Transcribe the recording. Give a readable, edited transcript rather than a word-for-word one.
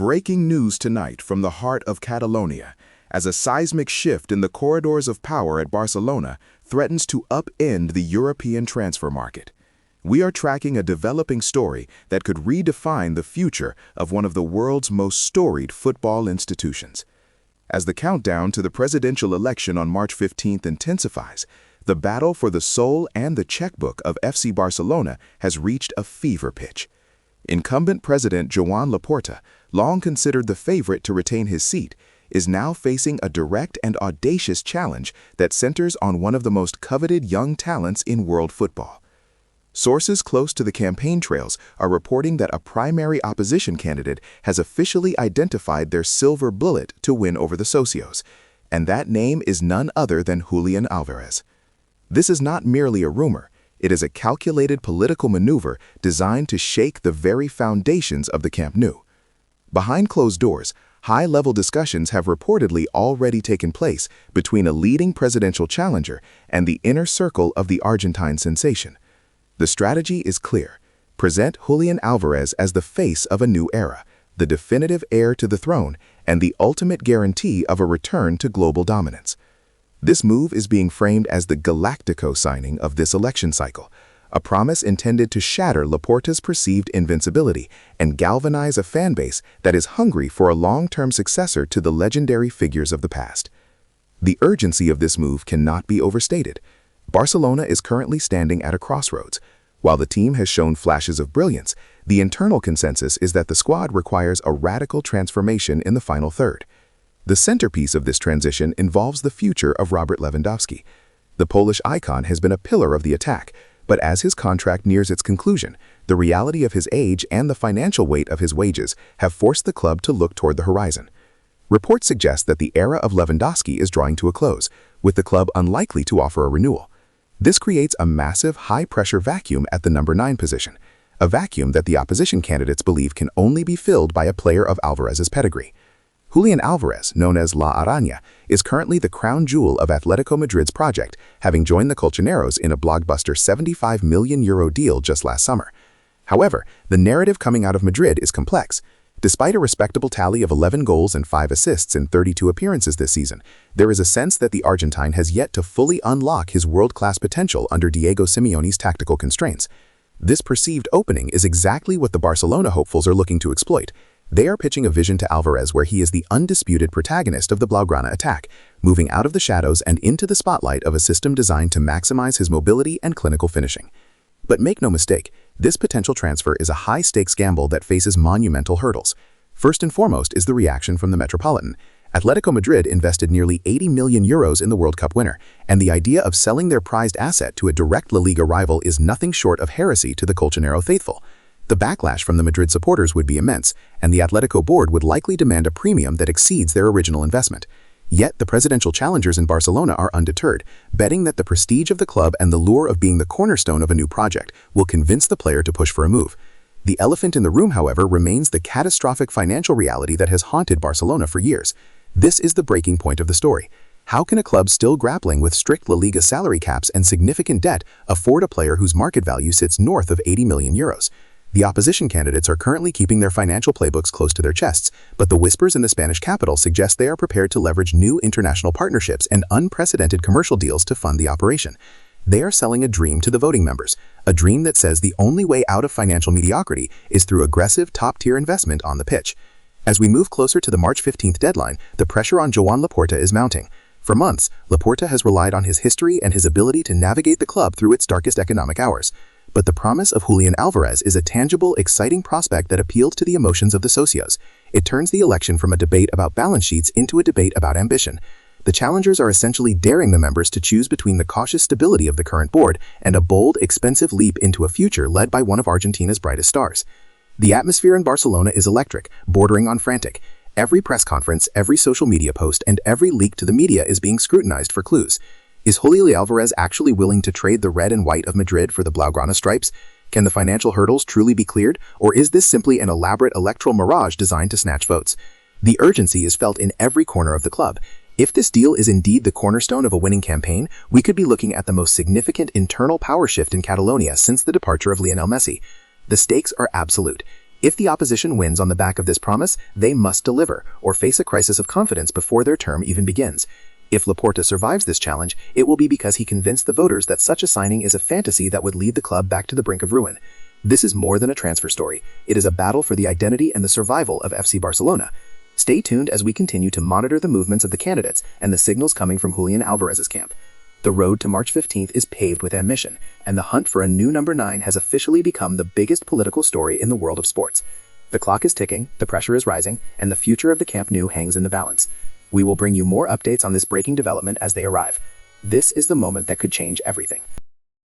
Breaking news tonight from the heart of Catalonia, as a seismic shift in the corridors of power at Barcelona threatens to upend the European transfer market. We are tracking a developing story that could redefine the future of one of the world's most storied football institutions. As the countdown to the presidential election on March 15th intensifies, the battle for the soul and the checkbook of FC Barcelona has reached a fever pitch. Incumbent President Joan Laporta, long considered the favorite to retain his seat, is now facing a direct and audacious challenge that centers on one of the most coveted young talents in world football. Sources close to the campaign trails are reporting that a primary opposition candidate has officially identified their silver bullet to win over the socios, and that name is none other than Julián Álvarez. This is not merely a rumor. It is a calculated political maneuver designed to shake the very foundations of the Camp Nou. Behind closed doors, high-level discussions have reportedly already taken place between a leading presidential challenger and the inner circle of the Argentine sensation. The strategy is clear. Present Julián Álvarez as the face of a new era, the definitive heir to the throne, and the ultimate guarantee of a return to global dominance. This move is being framed as the Galactico signing of this election cycle, a promise intended to shatter Laporta's perceived invincibility and galvanize a fan base that is hungry for a long-term successor to the legendary figures of the past. The urgency of this move cannot be overstated. Barcelona is currently standing at a crossroads. While the team has shown flashes of brilliance, the internal consensus is that the squad requires a radical transformation in the final third. The centerpiece of this transition involves the future of Robert Lewandowski. The Polish icon has been a pillar of the attack, but as his contract nears its conclusion, the reality of his age and the financial weight of his wages have forced the club to look toward the horizon. Reports suggest that the era of Lewandowski is drawing to a close, with the club unlikely to offer a renewal. This creates a massive, high-pressure vacuum at the number 9 position, a vacuum that the opposition candidates believe can only be filled by a player of Álvarez's pedigree. Julián Álvarez, known as La Araña, is currently the crown jewel of Atletico Madrid's project, having joined the Colchoneros in a blockbuster €75 million deal just last summer. However, the narrative coming out of Madrid is complex. Despite a respectable tally of 11 goals and 5 assists in 32 appearances this season, there is a sense that the Argentine has yet to fully unlock his world-class potential under Diego Simeone's tactical constraints. This perceived opening is exactly what the Barcelona hopefuls are looking to exploit. They are pitching a vision to Álvarez where he is the undisputed protagonist of the Blaugrana attack, moving out of the shadows and into the spotlight of a system designed to maximize his mobility and clinical finishing. But make no mistake, this potential transfer is a high-stakes gamble that faces monumental hurdles. First and foremost is the reaction from the Metropolitan. Atletico Madrid invested nearly €80 million in the World Cup winner, and the idea of selling their prized asset to a direct La Liga rival is nothing short of heresy to the Colchonero faithful. The backlash from the Madrid supporters would be immense, and the Atletico board would likely demand a premium that exceeds their original investment. Yet the presidential challengers in Barcelona are undeterred, betting that the prestige of the club and the lure of being the cornerstone of a new project will convince the player to push for a move. The elephant in the room, however, remains the catastrophic financial reality that has haunted Barcelona for years. This is the breaking point of the story. How can a club still grappling with strict La Liga salary caps and significant debt afford a player whose market value sits north of €80 million? The opposition candidates are currently keeping their financial playbooks close to their chests, but the whispers in the Spanish capital suggest they are prepared to leverage new international partnerships and unprecedented commercial deals to fund the operation. They are selling a dream to the voting members, a dream that says the only way out of financial mediocrity is through aggressive, top-tier investment on the pitch. As we move closer to the March 15th deadline, the pressure on Joan Laporta is mounting. For months, Laporta has relied on his history and his ability to navigate the club through its darkest economic hours. But the promise of Julián Álvarez is a tangible, exciting prospect that appealed to the emotions of the socios. It turns the election from a debate about balance sheets into a debate about ambition. The challengers are essentially daring the members to choose between the cautious stability of the current board and a bold, expensive leap into a future led by one of Argentina's brightest stars. The atmosphere in Barcelona is electric, bordering on frantic. Every press conference, every social media post, and every leak to the media is being scrutinized for clues. Is Julián Álvarez actually willing to trade the red and white of Madrid for the Blaugrana stripes? Can the financial hurdles truly be cleared, or is this simply an elaborate electoral mirage designed to snatch votes? The urgency is felt in every corner of the club. If this deal is indeed the cornerstone of a winning campaign, we could be looking at the most significant internal power shift in Catalonia since the departure of Lionel Messi. The stakes are absolute. If the opposition wins on the back of this promise, they must deliver or face a crisis of confidence before their term even begins. If Laporta survives this challenge, it will be because he convinced the voters that such a signing is a fantasy that would lead the club back to the brink of ruin. This is more than a transfer story. It is a battle for the identity and the survival of FC Barcelona. Stay tuned as we continue to monitor the movements of the candidates and the signals coming from Julián Álvarez's camp. The road to March 15th is paved with ambition, and the hunt for a new number 9 has officially become the biggest political story in the world of sports. The clock is ticking, the pressure is rising, and the future of the Camp Nou hangs in the balance. We will bring you more updates on this breaking development as they arrive. This is the moment that could change everything.